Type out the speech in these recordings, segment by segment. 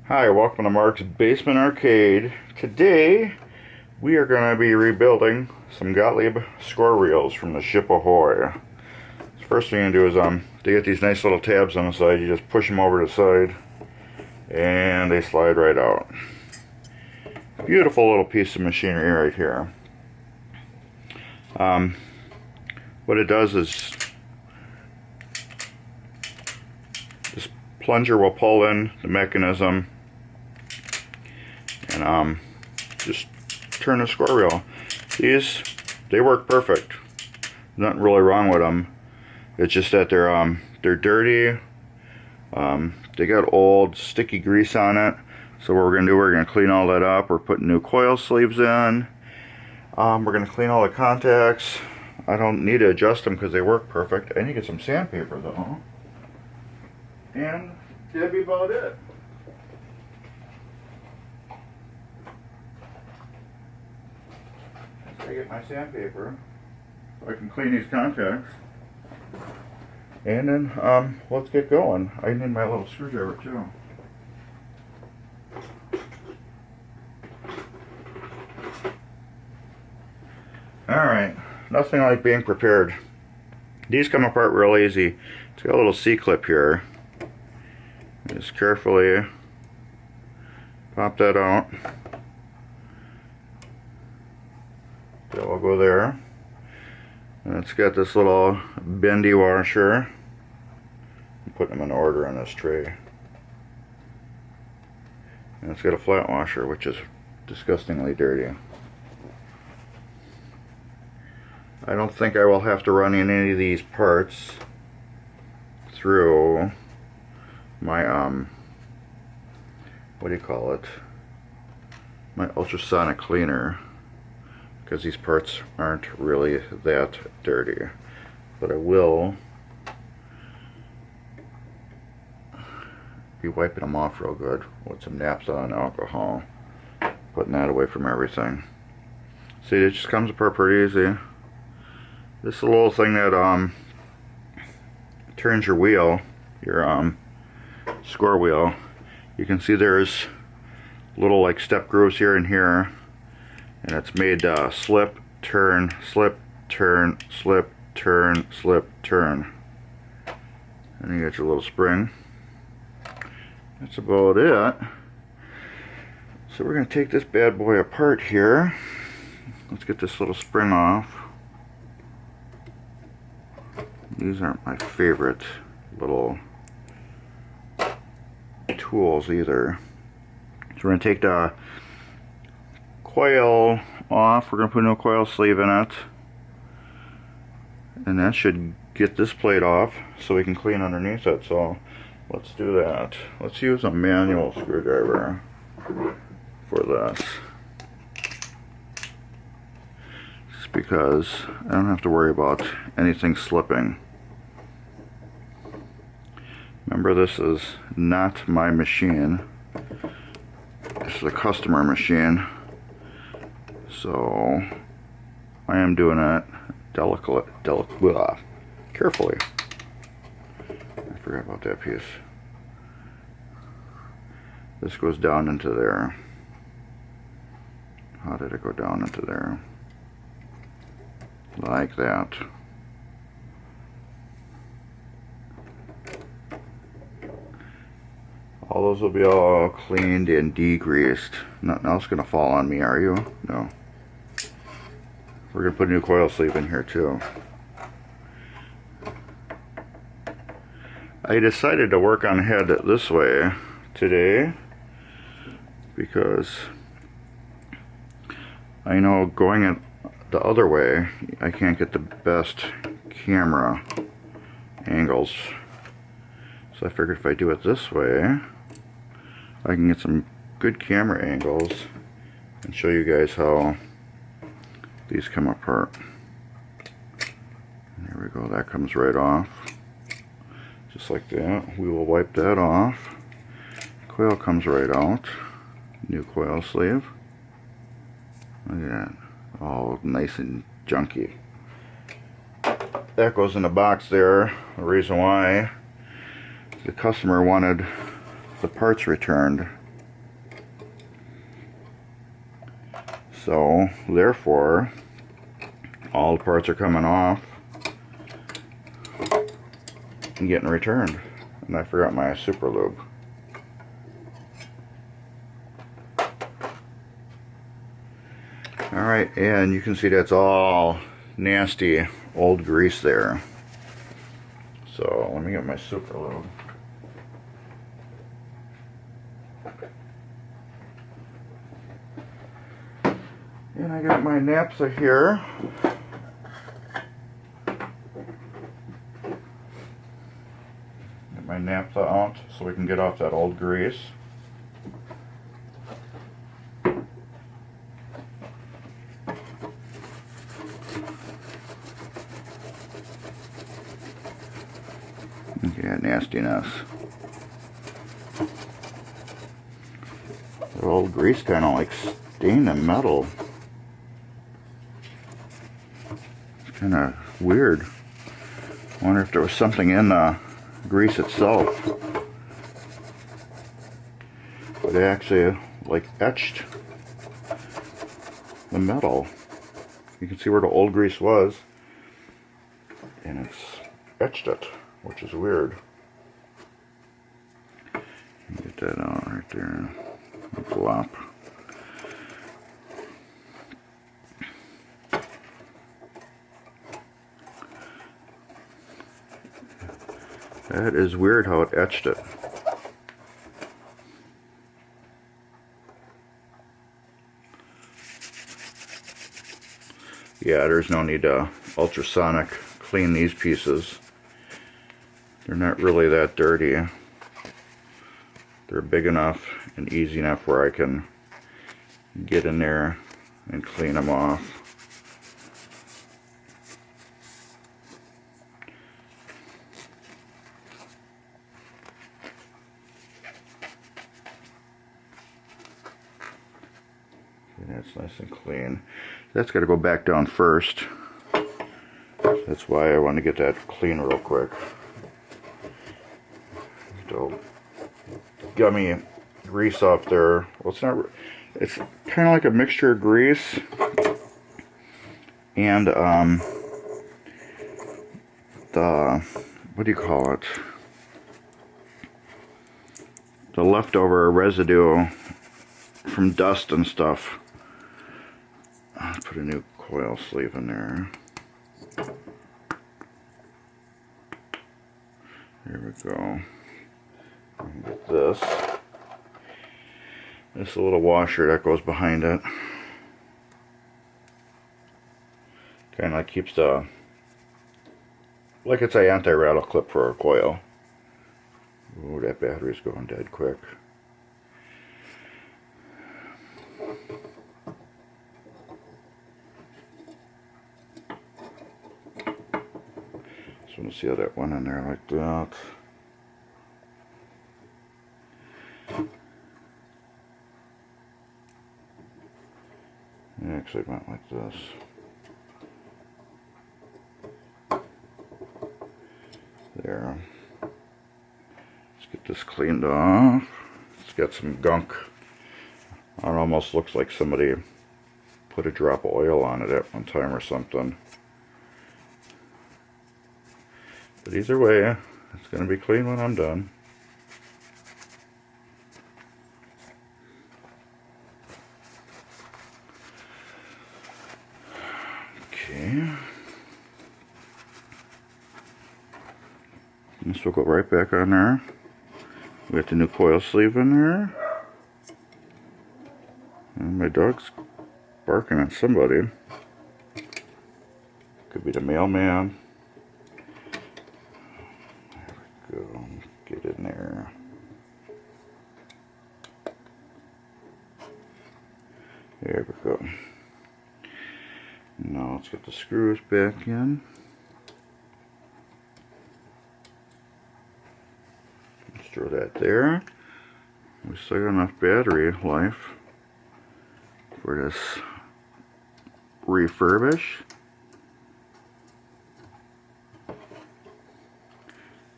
Hi, welcome to Mark's Basement Arcade. Today we are going to be rebuilding some Gottlieb score reels from the ship Ahoy. So first thing you're going to do is they get these nice little tabs on the side. You just push them over to the side and they slide right out. Beautiful little piece of machinery right here. What it does is this plunger will pull in the mechanism and just turn the score reel. These, they work perfect. Nothing really wrong with them. It's just that they're dirty. They got old sticky grease on it. So what we're gonna do, we're gonna clean all that up. We're putting new coil sleeves in. We're gonna clean all the contacts. I don't need to adjust them because they work perfect. I need to get some sandpaper though. And that'd be about it. I get my sandpaper so I can clean these contacts. And then let's get going. I need my little screwdriver too. Alright, nothing like being prepared. These come apart real easy. It's got a little C-clip here. Just carefully pop that out. That will go there. And it's got this little bendy washer. I'm putting them in order on this tray. And it's got a flat washer, which is disgustingly dirty. I don't think I will have to run in any of these parts through my what do you call it? My ultrasonic cleaner, because these parts aren't really that dirty. But I will be wiping them off real good with some Naphtha alcohol, putting that away from everything. See, it just comes apart pretty easy. This is a little thing that turns your wheel, your score wheel. You can see there's little like step grooves here and here, and it's made slip, turn, slip, turn, slip, turn, slip, turn. And you got your little spring. That's about it. So we're going to take this bad boy apart here. Let's get this little spring off. These aren't my favorite little tools either. So we're going to take the coil off. We're going to put a new coil sleeve in it. And that should get this plate off so we can clean underneath it. So let's do that. Let's use a manual screwdriver for this. Just because I don't have to worry about anything slipping. Remember, this is not my machine. This is a customer machine. So I am doing it carefully. I forgot about that piece. This goes down into there. How did it go down into there? Like that. All those will be all cleaned and degreased. Nothing else gonna fall on me, are you? No. We're gonna put a new coil sleeve in here too. I decided to work on head this way today because I know going it the other way I can't get the best camera angles. So I figured if I do it this way I can get some good camera angles and show you guys how these come apart. There we go, that comes right off. Just like that. We will wipe that off. Coil comes right out. New coil sleeve. Look at that. All nice and junky. That goes in the box there. The reason why the customer wanted the parts returned So therefore all the parts are coming off and getting returned. And I forgot my super lube. Alright, and you can see that's all nasty old grease there. So let me get my super lube. And I got my naphtha here. Get my naphtha out so we can get off that old grease. Yeah, nastiness. The old grease kind of like staining metal. It's kind of weird. I wonder if there was something in the grease itself that actually like etched the metal. You can see where the old grease was, and it's etched it, which is weird. Get that out right there. Flop. That is weird how it etched it. Yeah, there's no need to ultrasonic clean these pieces. They're not really that dirty. They're big enough and easy enough where I can get in there and clean them off. Okay, that's nice and clean. That's got to go back down first. That's why I want to get that clean real quick. Still gummy grease off there. Well, it's not. It's kind of like a mixture of grease and the, what do you call it? The leftover residue from dust and stuff. I'll put a new coil sleeve in there. There we go. Get this. This little washer that goes behind it. Kind of like keeps the, like it's an anti-rattle clip for a coil. Ooh, that battery's going dead quick. Just want to see how that went in there like that. It actually went like this. There. Let's get this cleaned off. It's got some gunk. It almost looks like somebody put a drop of oil on it at one time or something. But either way, it's going to be clean when I'm done. Okay. This will go right back on there. We got the new coil sleeve in there. And my dog's barking at somebody. Could be the mailman. There we go. Get in there. There we go. Now let's get the screws back in. Let's throw that there. We still got enough battery life for this refurbish.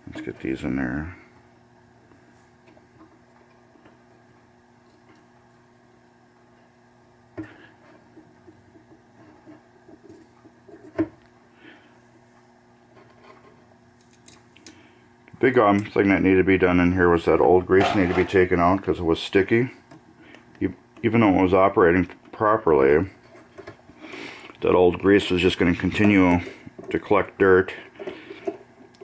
Let's get these in there. Big thing that needed to be done in here was that old grease needed to be taken out because it was sticky. Even though it was operating properly, that old grease was just going to continue to collect dirt,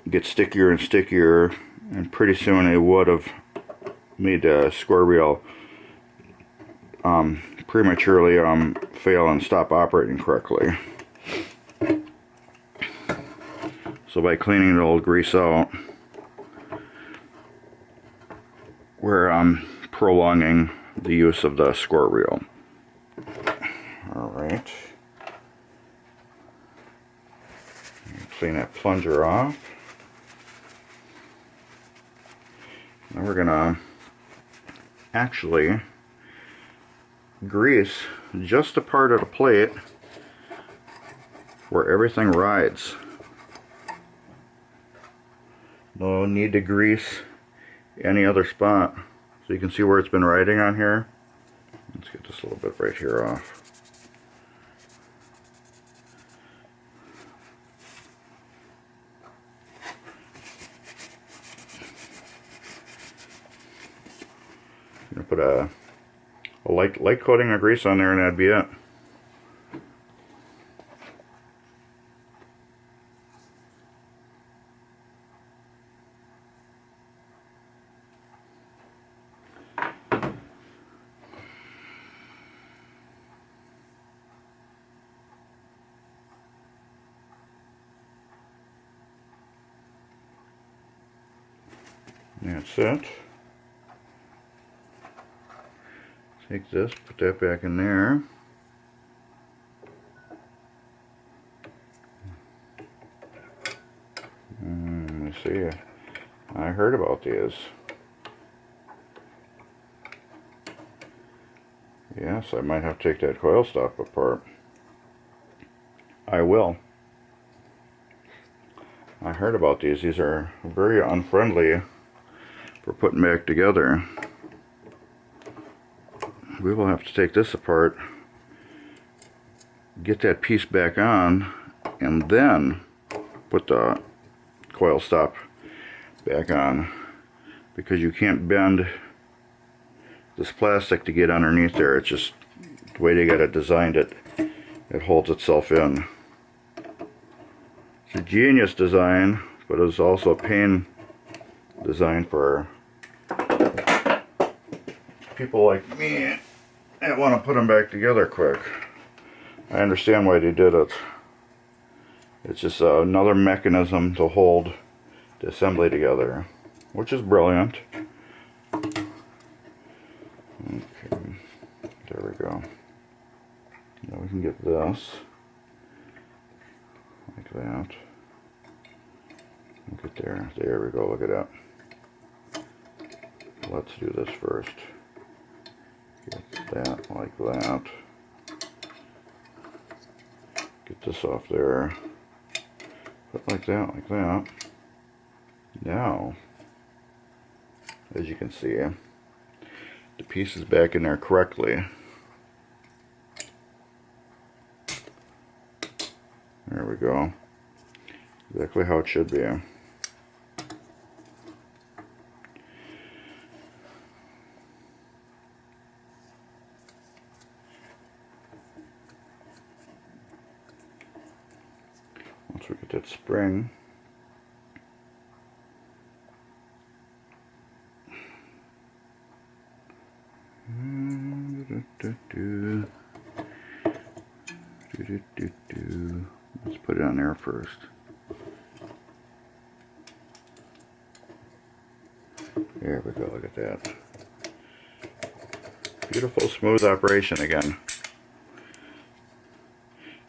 get stickier and stickier, and pretty soon it would have made the square wheel prematurely fail and stop operating correctly. So by cleaning the old grease out, we're prolonging the use of the square wheel. Alright. Clean that plunger off. Now we're gonna actually grease just a part of the plate where everything rides. No need to grease any other spot. So you can see where it's been riding on here. Let's get this little bit right here off. I'm gonna put a light coating of grease on there, and that'd be it. That's it. Take this, put that back in there. Let me see. I heard about these. Yes, I might have to take that coil stop apart. I will. I heard about these. These are very unfriendly for putting back together. We will have to take this apart, get that piece back on, and then put the coil stop back on, because you can't bend this plastic to get underneath there. It's just the way they got it designed. It holds itself in. It's a genius design, but it's also a pain design for people like me that want to put them back together quick. I understand why they did it. It's just another mechanism to hold the assembly together, which is brilliant. Okay, there we go. Now we can get this like that. Look at there. There we go. Look at that. Let's do this first. Get that like that. Get this off there. Put like that, like that. Now, as you can see, the piece is back in there correctly. There we go. Exactly how it should be. Once we get that spring, let's put it on there first. There we go, look at that. Beautiful, smooth operation again.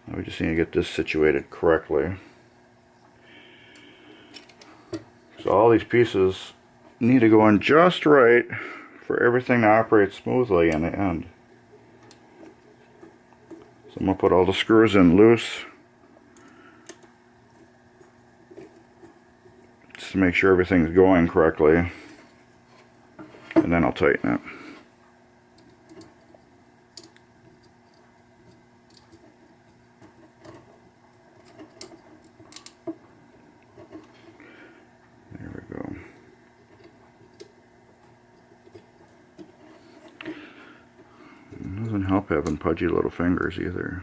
Now we just need to get this situated correctly. So all these pieces need to go in just right for everything to operate smoothly in the end. So I'm going to put all the screws in loose, just to make sure everything's going correctly, and then I'll tighten it. There we go. help having pudgy little fingers either.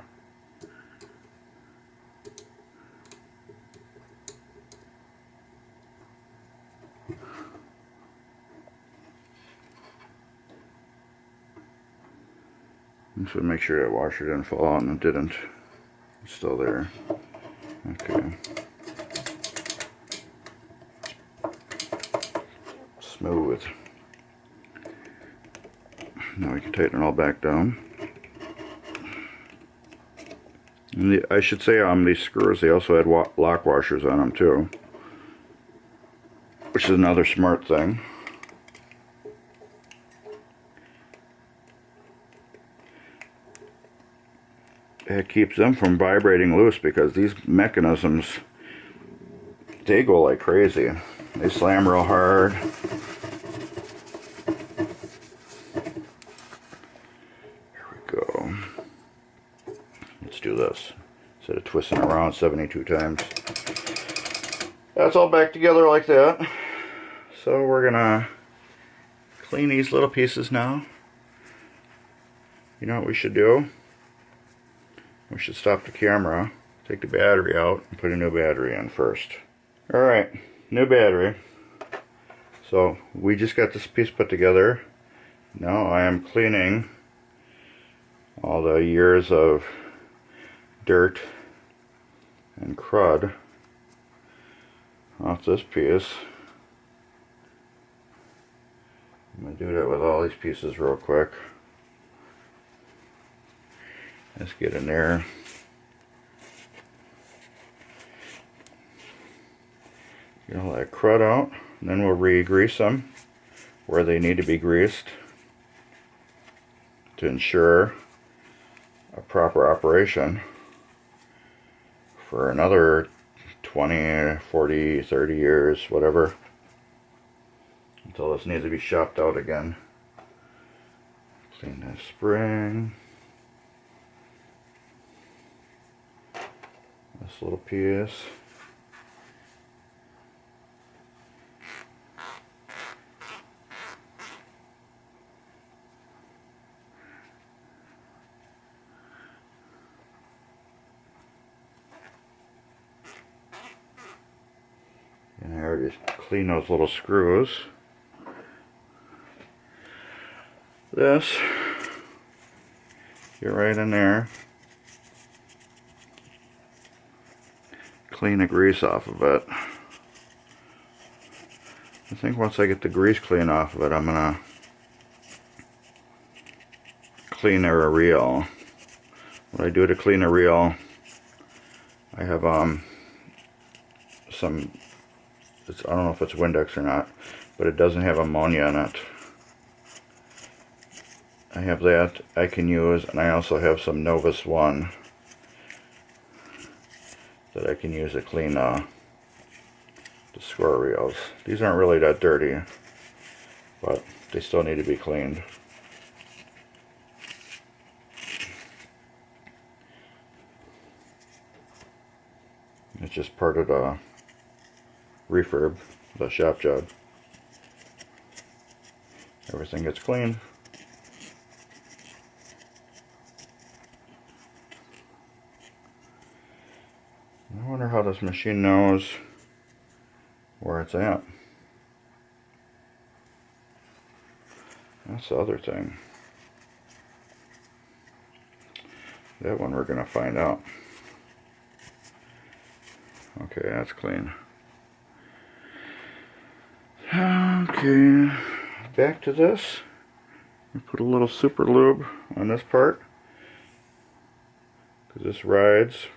So make sure that washer didn't fall out, and it didn't. It's still there. Okay. Smooth. Now we can tighten it all back down. And I should say these screws, they also had lock washers on them too, which is another smart thing. It keeps them from vibrating loose, because these mechanisms, they go like crazy. They slam real hard. Here we go. Let's do this. Instead of twisting around 72 times. That's all back together like that. So we're gonna clean these little pieces now. You know what we should do? We should stop the camera, take the battery out, and put a new battery in first. Alright, new battery. So we just got this piece put together. Now I am cleaning all the years of dirt and crud off this piece. I'm going to do that with all these pieces real quick. Let's get in there. Get all that crud out, and then we'll re-grease them where they need to be greased to ensure a proper operation for another 20, 40, 30 years, whatever, until this needs to be shopped out again. Clean that spring. This little piece. And I already cleaned those little screws. This, get right in there. Clean the grease off of it. I think once I get the grease clean off of it, I'm gonna clean the reel. What I do to clean the reel, I have some, I don't know if it's Windex or not, but it doesn't have ammonia in it. I have that I can use, and I also have some Novus 1 that I can use to clean the square reels. These aren't really that dirty, but they still need to be cleaned. It's just part of the refurb, the shop job. Everything gets cleaned. I wonder how this machine knows where it's at. That's the other thing. That one we're going to find out. Okay, that's clean. Okay, back to this. We put a little super lube on this part, because this rides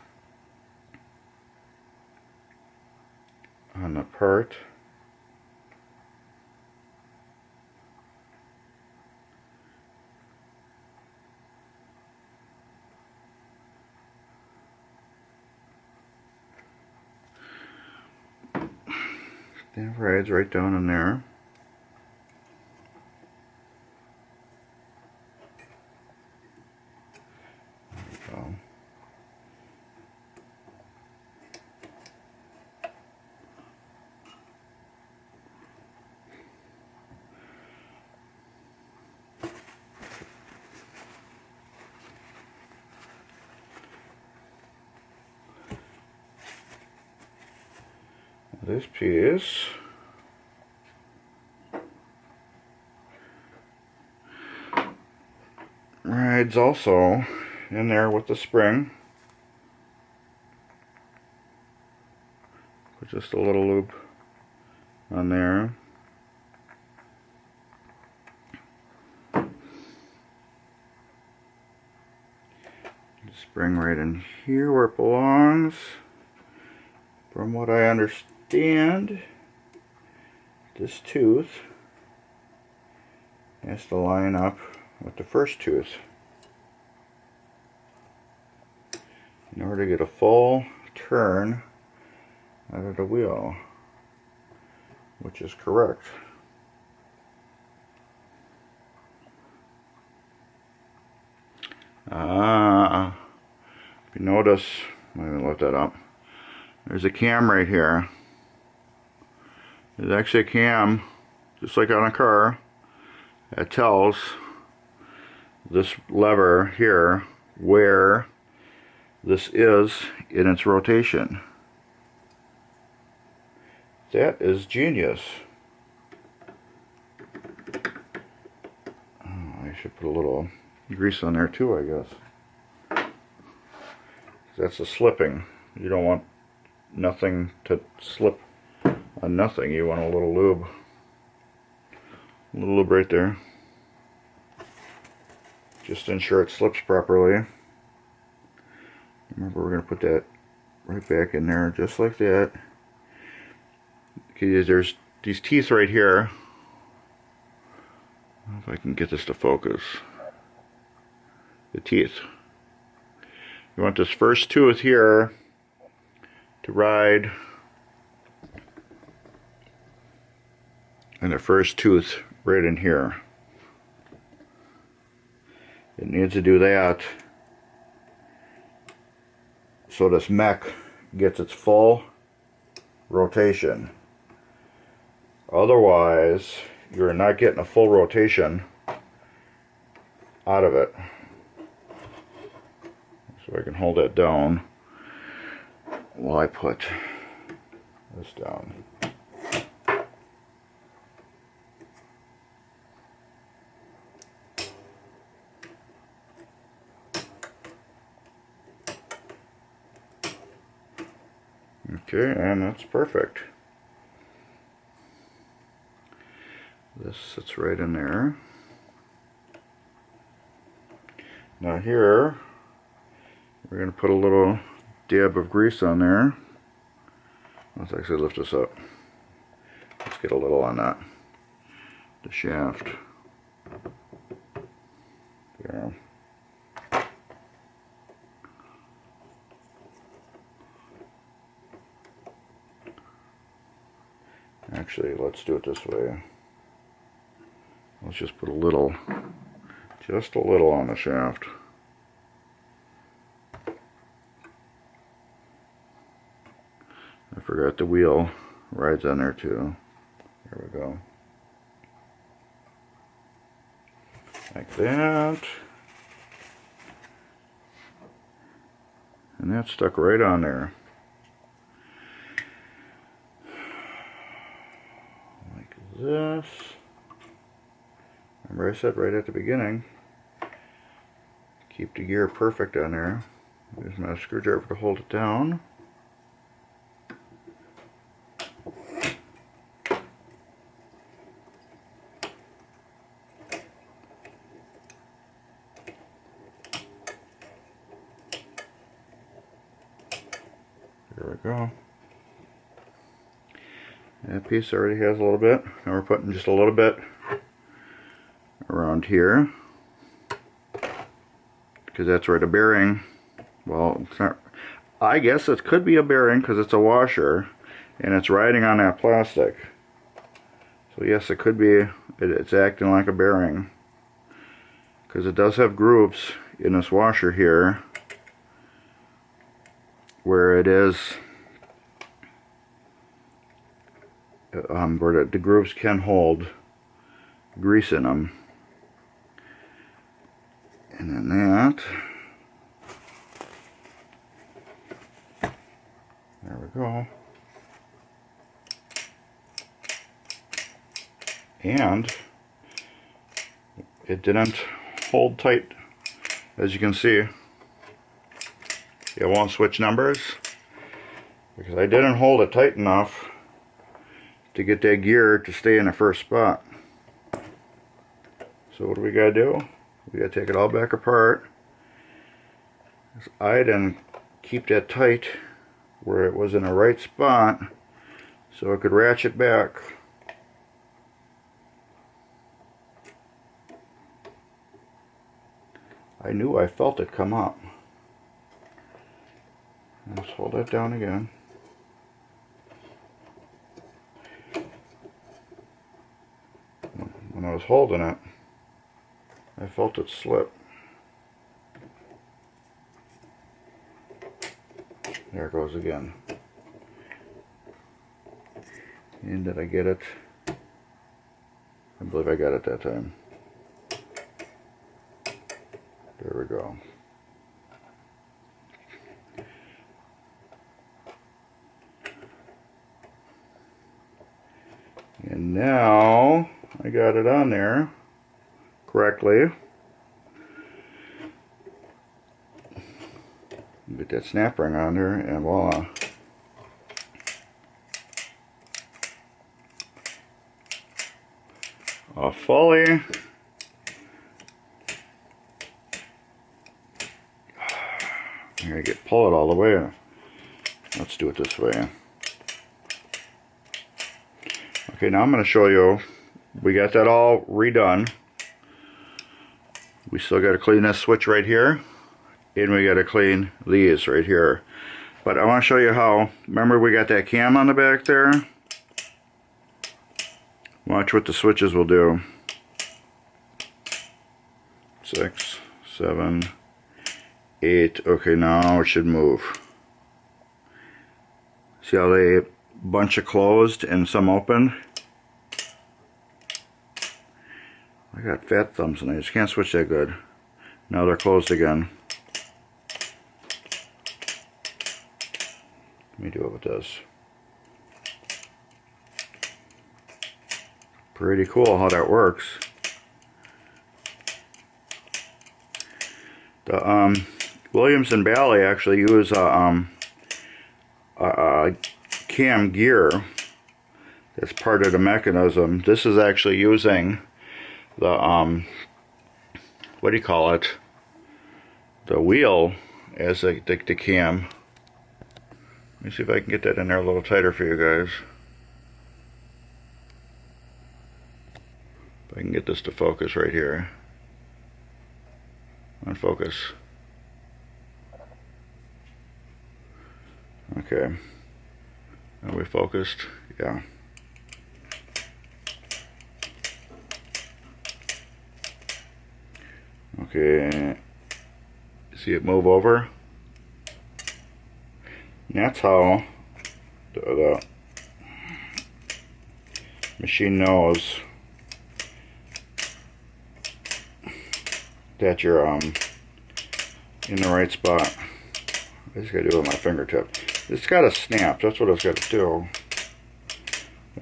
on the part that rides right down in there. There we go. this piece rides also in there with the spring. Put just a little loop on there. Spring right in here where it belongs. From what I understand, this tooth has to line up with the first tooth in order to get a full turn out of the wheel, which is correct. If you notice, let me lift that up. There's a cam right here. There's actually a cam, just like on a car, that tells this lever here where this is in its rotation. That is genius. Oh, I should put a little grease on there too, I guess. That's the slipping. You don't want nothing to slip on nothing. You want a little lube. A little lube right there. Just to ensure it slips properly. Remember, we're going to put that right back in there just like that. Okay, there's these teeth right here. I don't know if I can get this to focus. The teeth. You want this first tooth here to ride, and the first tooth right in here. It needs to do that so this mech gets its full rotation. Otherwise, you're not getting a full rotation out of it. So I can hold that down while I put this down. Okay, and that's perfect. This sits right in there. Now here, we're going to put a little dab of grease on there. Let's actually lift this up. Let's get a little on that. The shaft. There. Actually, let's do it this way. Let's just put a little, just a little on the shaft. I forgot the wheel rides on there too. There we go. Like that. And that's stuck right on there. Like this. Remember I said right at the beginning, keep the gear perfect on there. Use my screwdriver to hold it down. There we go. That piece already has a little bit. Now we're putting just a little bit around here, because that's right, a bearing. Well, it's not, I guess it could be a bearing because it's a washer and it's riding on that plastic. So yes, it could be, it's acting like a bearing because it does have grooves in this washer here where it is where the grooves can hold grease in them. And then that, there we go. and it didn't hold tight. As you can see, it won't switch numbers because I didn't hold it tight enough to get that gear to stay in the first spot. So what do we gotta do? We gotta take it all back apart. I didn't keep that tight where it was in the right spot so it could ratchet back. I knew I felt it come up. Let's hold that down again. When I was holding it, I felt it slip. There it goes again. And did I get it? I believe I got it that time. There we go. And now I got it on there correctly. Get that snap ring on there and voila. Fully. I'm gonna pull it all the way. Let's do it this way. Okay, now I'm going to show you. We got that all redone. We still got to clean this switch right here, and we got to clean these right here. But I want to show you how. Remember, we got that cam on the back there. Watch what the switches will do. 6, 7, 8. Okay, now it should move. See how they bunch of closed and some open? I got fat thumbs and I just can't switch that good. Now they're closed again. Let me do it with this. Pretty cool how that works. The Williams and Bally actually use a cam gear that's part of the mechanism. This is actually using the what do you call it? The wheel as the cam. Let me see if I can get that in there a little tighter for you guys. If I can get this to focus right here. On focus. Okay. Are we focused? Yeah. Okay. See it move over? And that's how the machine knows that you're in the right spot. I just gotta do it with my fingertip. It's gotta snap, that's what it's gotta do.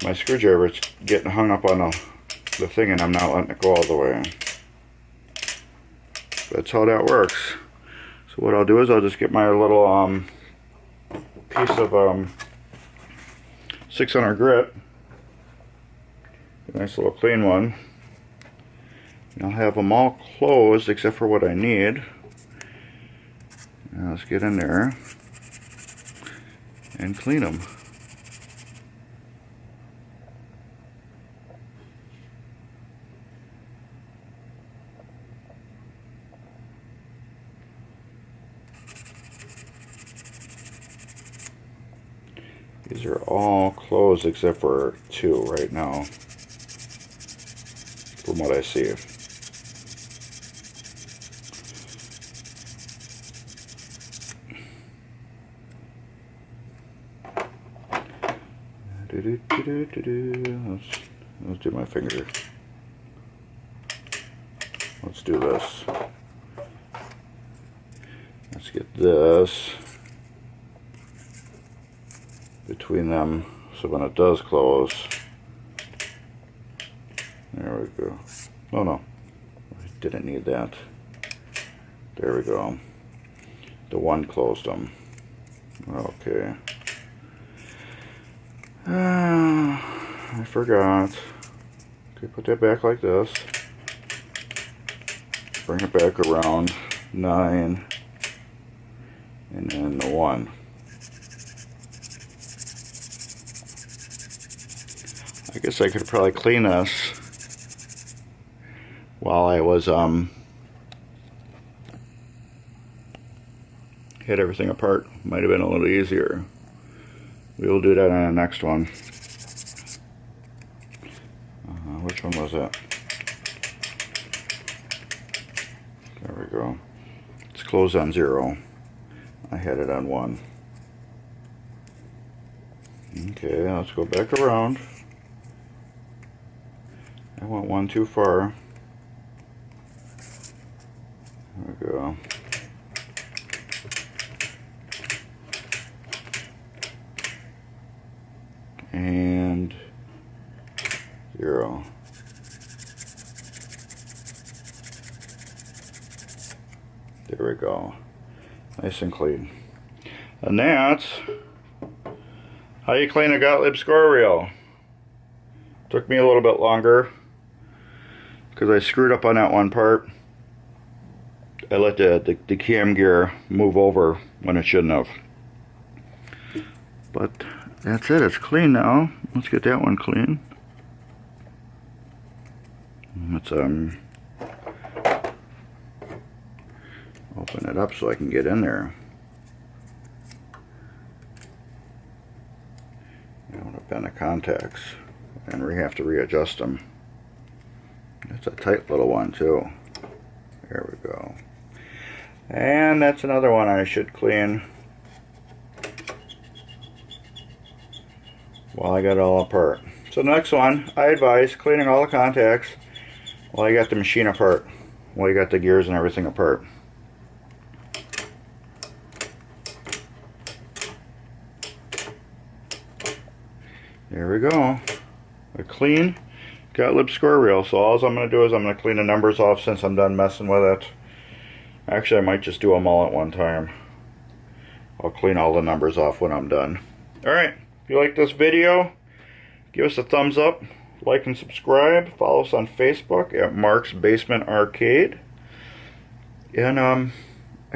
My screwdriver is getting hung up on the thing and I'm not letting it go all the way. That's how that works. So what I'll do is I'll just get my little piece of 600 grit. A nice little clean one. And I'll have them all closed except for what I need. Now let's get in there and clean them. These are all closed except for 2 right now, from what I see. Let's do my finger. Let's do this. Let's get this between them so when it does close, we go. Oh no, I didn't need that. There we go. The one closed them. Okay. I forgot. Okay, put that back like this. Bring it back around 9. And then the 1. I guess I could probably clean this while I was hit everything apart. Might have been a little easier. We will do that on the next one. Which one was that? There we go. It's closed on 0. I had it on 1. Okay, let's go back around. I went 1 too far. There we go. And 0. There we go. Nice and clean. And that's how you clean a Gottlieb score reel. Took me a little bit longer because I screwed up on that one part. I let the cam gear move over when it shouldn't have. But that's it, it's clean now. Let's get that one clean. Let's open it up so I can get in there. I want to bend the contacts and we have to readjust them. That's a tight little one too. There we go. And that's another one I should clean while I got it all apart. So the next one, I advise cleaning all the contacts while you got the machine apart, while you got the gears and everything apart. There we go. A clean Gottlieb square reel. So all I'm going to do is I'm going to clean the numbers off since I'm done messing with it. Actually, I might just do them all at one time. I'll clean all the numbers off when I'm done. Alright, if you like this video, give us a thumbs up, like and subscribe. Follow us on Facebook at Mark's Basement Arcade. And I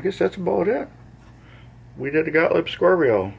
guess that's about it. We did a Gottlieb score reel.